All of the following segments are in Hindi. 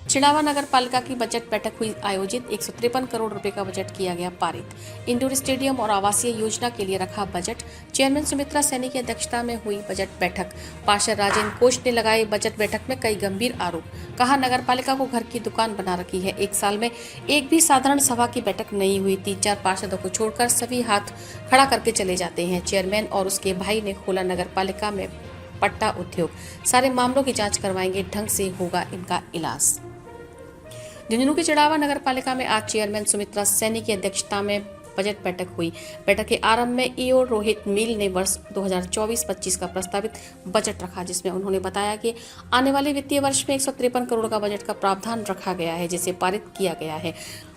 चिड़ावा नगर पालिका की बजट बैठक हुई आयोजित। 153 करोड़ रुपए का बजट किया गया पारित। इंडोर स्टेडियम और आवासीय योजना के लिए रखा बजट। चेयरमैन सुमित्रा सैनी की अध्यक्षता में हुई बजट बैठक। पार्षद राजेंद्र कोच ने लगाए बजट बैठक में कई गंभीर आरोप। कहा, नगर पालिका को घर की दुकान बना रखी है। एक साल में एक भी साधारण सभा की बैठक नहीं हुई। 3-4 पार्षदों को छोड़कर सभी हाथ खड़ा करके चले जाते हैं। चेयरमैन और उसके भाई ने खोला नगर पालिका में पट्टा उद्योग। सारे मामलों की जांच करवाएंगे, ढंग से होगा इनका इलाज। झुंझुनू की चिड़ावा नगर पालिका में आज चेयरमैन सुमित्रा सैनी की अध्यक्षता में बजट बैठक हुई। बैठक के आरंभ में ईओ रोहित मील ने वर्ष 2024-25 का प्रस्तावित बजट रखा, जिसमें उन्होंने बताया कि आने वाले वित्तीय वर्ष में 153 करोड़ का बजट का प्रावधान रखा गया है, जिसे पारित किया गया है।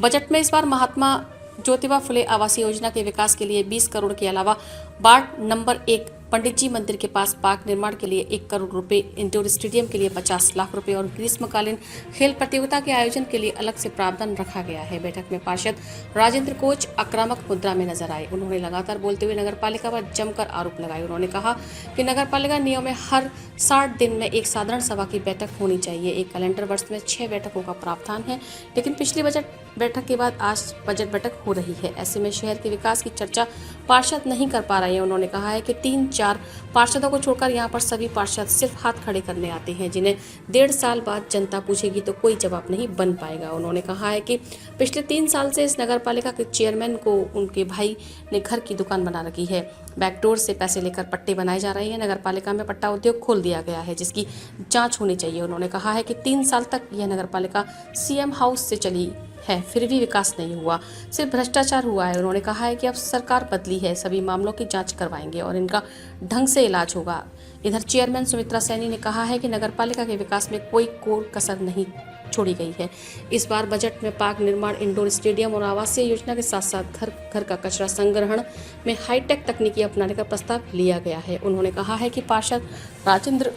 बजट में इस बार महात्मा ज्योतिबा फुले आवासीय योजना के विकास के लिए 20 करोड़ के अलावा वार्ड नंबर 1 पंडित जी मंदिर के पास पार्क निर्माण के लिए 1 करोड़ रुपए, इंडोर स्टेडियम के लिए 50 लाख रुपए और ग्रीष्मकालीन खेल प्रतियोगिता के आयोजन के लिए अलग से प्रावधान रखा गया है। बैठक में पार्षद राजेंद्र कोच आक्रामक मुद्रा में नजर आए। उन्होंने लगातार बोलते हुए नगर पालिका पर जमकर आरोप लगाए। उन्होंने कहा कि नगर पालिका नियम में हर 60 दिन में एक साधारण सभा की बैठक होनी चाहिए। एक कैलेंडर वर्ष में 6 बैठकों का प्रावधान है, लेकिन पिछली बजट बैठक के बाद आज बजट बैठक हो रही है। ऐसे में शहर के विकास की चर्चा पार्षद नहीं कर पा रहे हैं। उन्होंने कहा है कि 3-4 पार्षदों को छोड़कर यहाँ पर सभी पार्षद सिर्फ हाथ खड़े करने आते हैं, जिन्हें 1.5 साल बाद जनता पूछेगी तो कोई जवाब नहीं बन पाएगा। उन्होंने कहा है कि पिछले 3 साल से इस नगर पालिका के चेयरमैन को उनके भाई ने घर की दुकान बना रखी है। बैकडोर से पैसे लेकर पट्टे बनाए जा रहे हैं। नगर पालिका में पट्टा उद्योग खोल दिया गया है, जिसकी जाँच होनी चाहिए। उन्होंने कहा है कि 3 साल तक यह नगर पालिका सीएम हाउस से चली है, फिर भी विकास नहीं हुआ, सिर्फ भ्रष्टाचार हुआ है। उन्होंने कहा है कि अब सरकार बदली है, सभी मामलों की जांच करवाएंगे और इनका ढंग से इलाज होगा। इधर चेयरमैन सुमित्रा सैनी ने कहा है कि नगरपालिका के विकास में कोई कोर कसर नहीं छोड़ी गई है। इस बार बजट में पार्क निर्माण, इंडोर स्टेडियम और आवासीय योजना के साथ साथ घर घर का कचरा संग्रहण में हाईटेक तकनीकी अपनाने का प्रस्ताव लिया गया है। उन्होंने कहा है कि पार्षद राजेंद्र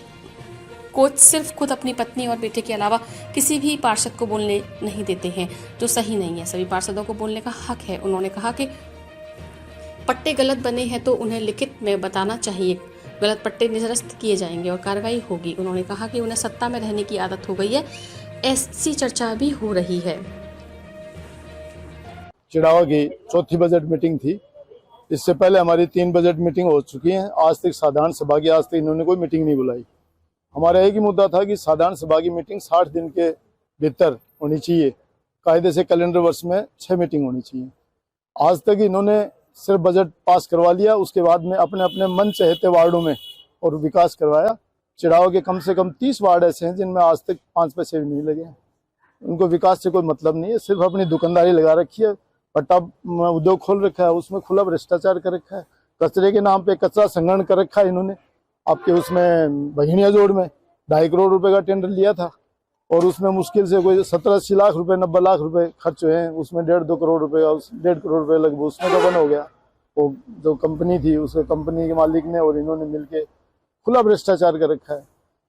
कोच सिर्फ खुद अपनी पत्नी और बेटे के अलावा किसी भी पार्षद को बोलने नहीं देते हैं, जो सही नहीं है। सभी पार्षदों को बोलने का हक है। उन्होंने कहा कि पट्टे गलत बने हैं तो उन्हें लिखित में बताना चाहिए। गलत पट्टे निरस्त किए जाएंगे और कार्रवाई होगी। उन्होंने कहा कि उन्हें सत्ता में रहने की आदत हो गई है, ऐसी चर्चा भी हो रही है। चिड़ावा की चौथी बजट मीटिंग थी। इससे पहले हमारी 3 बजट मीटिंग हो चुकी हैं। आज तक साधारण सभा की इन्होंने कोई मीटिंग नहीं बुलाई। हमारा एक ही मुद्दा था कि साधारण सभा की मीटिंग 60 दिन के भीतर होनी चाहिए। कायदे से कैलेंडर वर्ष में 6 मीटिंग होनी चाहिए। आज तक इन्होंने सिर्फ बजट पास करवा लिया, उसके बाद में अपने अपने मन चहेते वार्डों में और विकास करवाया। चिड़ावा के कम से कम 30 वार्ड ऐसे हैं जिनमें आज तक 5 पैसे भी नहीं लगे। उनको विकास से कोई मतलब नहीं है, सिर्फ अपनी दुकानदारी लगा रखी है, पट्टा उद्योग खोल रखा है, उसमें खुला भ्रष्टाचार कर रखा है। कचरे के नाम पे कचरा संग्रहण कर रखा है इन्होंने। आपके उसमें बहिनिया जोड़ में 2.5 करोड़ रुपए का टेंडर लिया था और उसमें मुश्किल से कोई 17-80 लाख रुपए 90 लाख रुपए खर्च हुए हैं। उसमें 1.5-2 करोड़ रुपए का 1.5 करोड़ रुपए लगभग उसमें तो बंद हो गया। वो जो कंपनी थी उसके कंपनी के मालिक ने और इन्होंने मिलके खुला भ्रष्टाचार कर रखा है।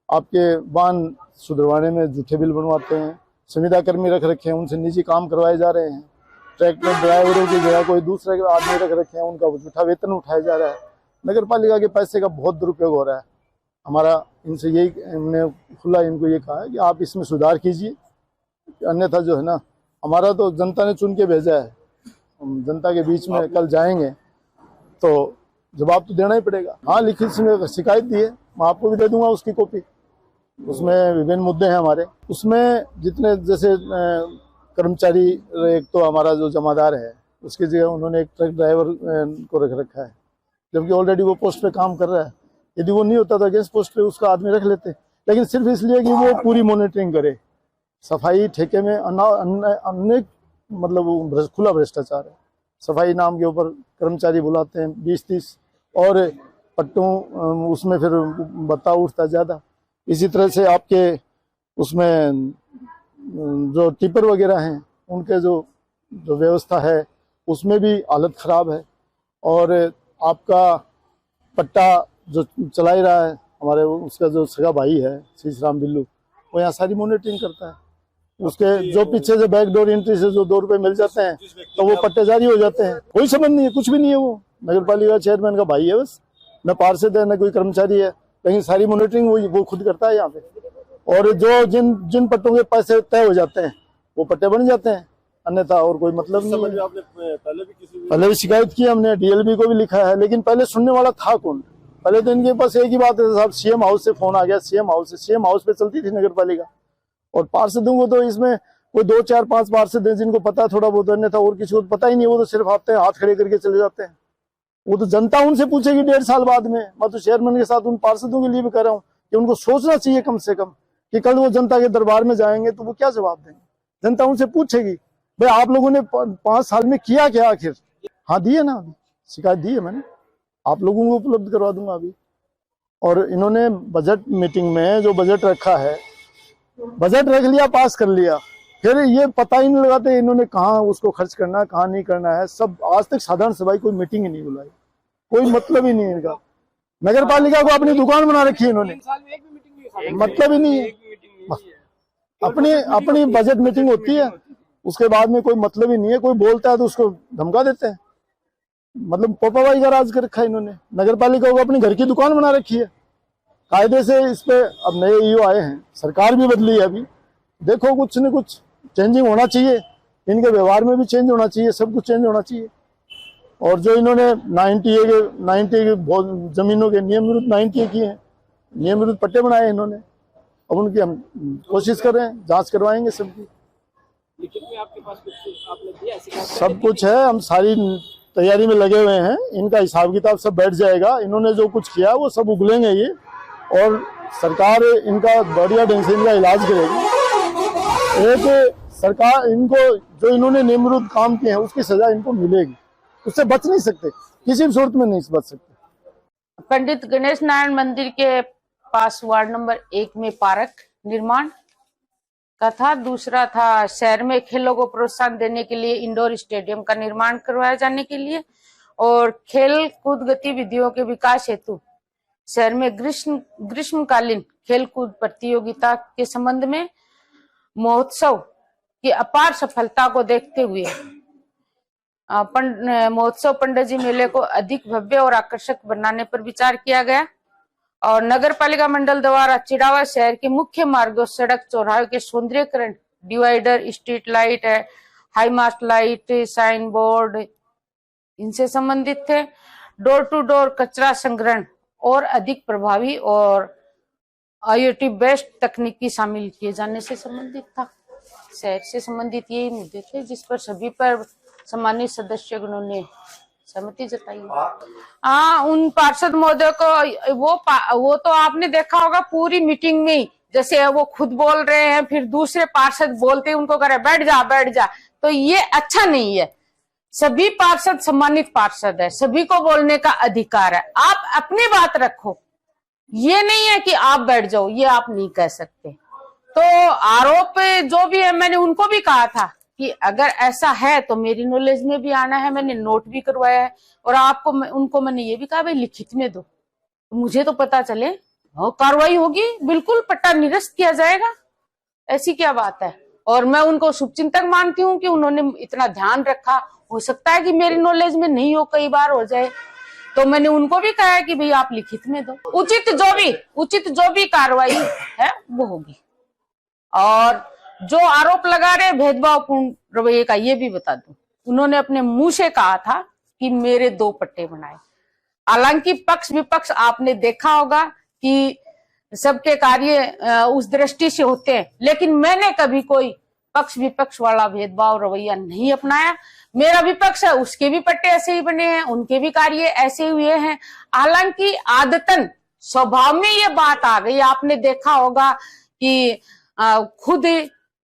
आपके वाहन सुधरवाने में झूठे बिल बनवाते हैं, संविदा कर्मी रख रखे हैं, उनसे निजी काम करवाए जा रहे हैं। ट्रैक्टर ड्राइवरों की जगह कोई दूसरे आदमी रख रखे हैं, उनका झूठा वेतन उठाया जा रहा है। नगर पालिका के पैसे का बहुत दुरुपयोग हो रहा है। हमारा इनसे यही, हमने खुला इनको ये कहा है कि आप इसमें सुधार कीजिए, अन्यथा जो है ना, हमारा तो जनता ने चुन के भेजा है, हम जनता के बीच में कल जाएंगे तो जवाब तो देना ही पड़ेगा। हाँ, लिखित में शिकायत दी है, मैं आपको भी दे दूंगा उसकी कॉपी। उसमें विभिन्न मुद्दे हैं हमारे। उसमें जितने जैसे कर्मचारी, एक तो हमारा जो जमादार है उसकी जगह उन्होंने एक ट्रक ड्राइवर को रख रखा है, जबकि ऑलरेडी वो पोस्ट पे काम कर रहा है। यदि वो नहीं होता तो अगेंस्ट पोस्ट पे उसका आदमी रख लेते, लेकिन सिर्फ इसलिए कि वो पूरी मॉनिटरिंग करे। सफाई ठेके में अनेक मतलब खुला भ्रष्टाचार है। सफाई नाम के ऊपर कर्मचारी बुलाते हैं 20-30 और पट्टों उसमें फिर बता उठता ज़्यादा। इसी तरह से आपके उसमें जो टिपर वगैरह हैं उनके जो व्यवस्था है उसमें भी हालत ख़राब है। और आपका पट्टा जो चला ही रहा है हमारे उसका जो सगा भाई है शीशराम बिल्लू, वो यहाँ सारी मॉनिटरिंग करता है। उसके जो पीछे से बैकडोर एंट्री से जो 2 रुपए मिल जाते हैं तो वो पट्टे जारी हो जाते हैं। कोई संबंध नहीं है, कुछ भी नहीं है। वो नगर पालिका चेयरमैन का भाई है, बस न पार्षद है न कोई कर्मचारी है, लेकिन सारी मॉनिटरिंग वो खुद करता है यहाँ पे। और जो जिन जिन पट्टों के पैसे तय हो जाते हैं वो पट्टे बन जाते हैं, अन्यथा और कोई मतलब नहीं है। आपने पहले भी शिकायत की हमने, डीएलबी को भी लिखा है, लेकिन पहले सुनने वाला था कौन? पहले तो इनके पास एक ही बात है साहब, सीएम हाउस से फोन आ गया, सीएम हाउस से, सीएम हाउस पे चलती थी नगर पालिका। और पार्षदों को तो इसमें कोई 2 4 5 पार्षद हैं जिनको पता है थोड़ा बहुत, अन्यथा और किसी को पता ही नहीं। वो तो सिर्फ आते हैं, हाथ खड़े करके चले जाते हैं। वो तो जनता उनसे पूछेगी 1.5 साल बाद में। मैं तो चेयरमैन के साथ उन पार्षदों के लिए भी कह रहा हूँ कि उनको सोचना चाहिए कम से कम कि कल वो जनता के दरबार में जाएंगे तो वो क्या जवाब देंगे। जनता उनसे पूछेगी भाई आप लोगों ने 5 साल में किया क्या आखिर? हाँ दी है ना, शिकायत दी है मैंने, आप लोगों को उपलब्ध करवा दूंगा अभी। और इन्होंने बजट मीटिंग में जो बजट रखा है, बजट रख लिया, पास कर लिया, फिर ये पता ही नहीं लगाते इन्होंने कहाँ उसको खर्च करना है, कहाँ नहीं करना है। सब आज तक साधारण सभा कोई मीटिंग ही नहीं बुलाई, कोई मतलब ही नहीं है इनका। नगर पालिका को अपनी दुकान बना रखी है इन्होंने, मतलब ही नहीं है। अपनी बजट मीटिंग होती है, उसके बाद में कोई मतलब ही नहीं है। कोई बोलता है तो उसको धमका देते हैं, मतलब पोपाबाई का राज कर रखा है इन्होंने। नगर पालिका को अपनी घर की दुकान बना रखी है कायदे से। इस पे अब नए ईओ आए हैं, सरकार भी बदली है अभी, देखो कुछ न कुछ चेंजिंग होना चाहिए, इनके व्यवहार में भी चेंज होना चाहिए, सब कुछ चेंज होना चाहिए। और जो इन्होंने 90 के जमीनों के नियम विरुद्ध 90 किए हैं, नियम विरुद्ध पट्टे बनाए इन्होंने, अब उनकी हम कोशिश कर रहे हैं, जांच करवाएंगे सबकी। लिखित में आपके पास कुछ आपने दिया है? सब कुछ है, हम सारी तैयारी में लगे हुए हैं। इनका हिसाब किताब सब बैठ जाएगा, इन्होंने जो कुछ किया वो सब उगलेंगे ये, और सरकार इनका बढ़िया ढंग से इनका इलाज करेगी। एक सरकार इनको जो इन्होंने नियम विरुद्ध काम किए हैं उसकी सजा इनको मिलेगी, उससे बच नहीं सकते, किसी भी सूरत में नहीं बच सकते। पंडित गणेश नारायण मंदिर के पास वार्ड नंबर 1 में पार्क निर्माण का था। दूसरा था शहर में खेलों को प्रोत्साहन देने के लिए इंडोर स्टेडियम का निर्माण करवाया जाने के लिए, और खेल कूद गतिविधियों के विकास हेतु शहर में ग्रीष्मकालीन खेल कूद प्रतियोगिता के संबंध में महोत्सव की अपार सफलता को देखते हुए महोत्सव पंडित जी मेले को अधिक भव्य और आकर्षक बनाने पर विचार किया गया। और नगर पालिका मंडल द्वारा चिड़ावा शहर के मुख्य मार्गों, सड़क चौराहे के सौंदर्यीकरण, डिवाइडर, स्ट्रीट लाइट है, high mast light, sign board इनसे संबंधित थे। डोर टू डोर कचरा संग्रहण और अधिक प्रभावी और IoT बेस्ड तकनीकी शामिल किए जाने से संबंधित था। शहर से संबंधित यही मुद्दे थे जिस पर सभी पर सम्मानित सदस्यगणों ने सहमति जताई। उन पार्षद महोदय को वो तो आपने देखा होगा पूरी मीटिंग में, जैसे वो खुद बोल रहे हैं फिर दूसरे पार्षद बोलते हैं उनको कह रहे बैठ जा, तो ये अच्छा नहीं है। सभी पार्षद सम्मानित पार्षद है, सभी को बोलने का अधिकार है। आप अपनी बात रखो, ये नहीं है कि आप बैठ जाओ, ये आप नहीं कह सकते। तो आरोप जो भी है, मैंने उनको भी कहा था कि अगर ऐसा है तो मेरी नॉलेज में भी आना है, मैंने नोट भी करवाया है। और आपको उनको मैंने ये भी कहा भाई लिखित में दो, मुझे तो पता चले, कार्रवाई होगी, बिल्कुल पट्टा निरस्त किया जाएगा, ऐसी क्या बात है। और मैं उनको शुभचिंतक मानती हूँ कि उन्होंने इतना ध्यान रखा। हो सकता है कि मेरी नॉलेज में नहीं हो, कई बार हो जाए, तो मैंने उनको भी कहा है कि भाई आप लिखित में दो, उचित जो भी कार्रवाई है वो होगी। और जो आरोप लगा रहे भेदभावपूर्ण रवैये का, ये भी बता दूं, उन्होंने अपने मुंह से कहा था कि मेरे 2 पट्टे बनाए। हालांकि पक्ष विपक्ष आपने देखा होगा कि सबके कार्य उस दृष्टि से होते हैं, लेकिन मैंने कभी कोई पक्ष विपक्ष वाला भेदभाव रवैया नहीं अपनाया। मेरा विपक्ष है, उसके भी पट्टे ऐसे ही बने हैं, उनके भी कार्य ऐसे हुए हैं। हालांकि आदतन स्वभाव में ये बात आ गई, आपने देखा होगा कि खुद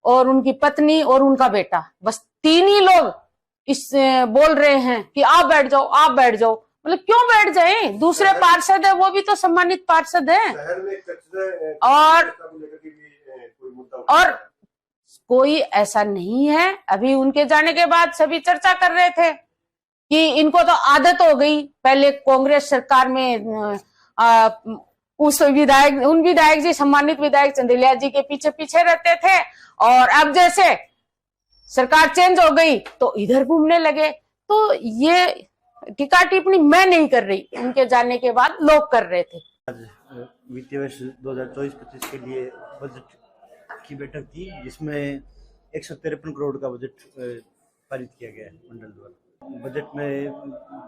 और उनकी पत्नी और उनका बेटा, बस 3 ही लोग इस बोल रहे हैं कि आप बैठ जाओ। मतलब क्यों बैठ जाए, दूसरे पार्षद है, वो भी तो सम्मानित पार्षद है। और कोई ऐसा नहीं है। अभी उनके जाने के बाद सभी चर्चा कर रहे थे कि इनको तो आदत हो गई, पहले कांग्रेस सरकार में उन विधायक जी, सम्मानित विधायक चंदेलिया जी के पीछे रहते थे, और अब जैसे सरकार चेंज हो गई तो इधर घूमने लगे। तो ये टीका टिप्पणी मैं नहीं कर रही, उनके जाने के बाद लोग कर रहे थे। वित्तीय वर्ष 2024-25 के लिए बजट की बैठक थी, जिसमें 153 करोड़ का बजट पारित किया गया है मंडल द्वारा। बजट में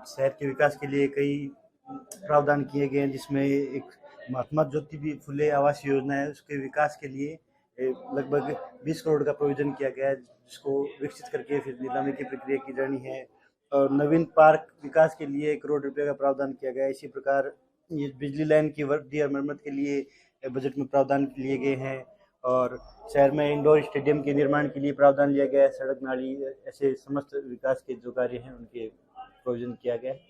शहर के विकास के लिए कई प्रावधान किए गए हैं, जिसमें एक महात्मा ज्योति फुले आवास योजना है, उसके विकास के लिए लगभग 20 करोड़ का प्रोविजन किया गया है, जिसको विकसित करके फिर नीलामी की प्रक्रिया की जानी है। और नवीन पार्क विकास के लिए 1 करोड़ रुपये का प्रावधान किया गया है। इसी प्रकार ये बिजली लाइन की वर्दी और मरम्मत के लिए बजट में प्रावधान लिए गए हैं, और शहर में इंडोर स्टेडियम के निर्माण के लिए प्रावधान लिया गया है। सड़क नाली ऐसे समस्त विकास के जो कार्य हैं उनके प्रोविजन किया गया है।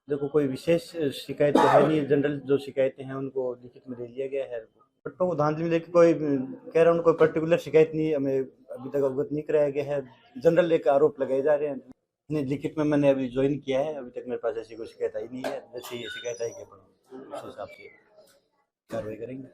देखो, कोई विशेष शिकायत तो है नहीं, जनरल जो शिकायतें हैं उनको लिखित में दे दिया गया है। पट्टों को धांधली में लेकर कोई कह रहा हूँ, कोई पर्टिकुलर शिकायत नहीं, हमें अभी तक अवगत नहीं कराया गया है। जनरल एक आरोप लगाए जा रहे हैं। नहीं, लिखित में मैंने अभी ज्वाइन किया है, अभी तक मेरे पास ऐसी कोई शिकायत आई नहीं है। जैसे ये शिकायत आई कि अपन उस हिसाब से कार्रवाई करेंगे।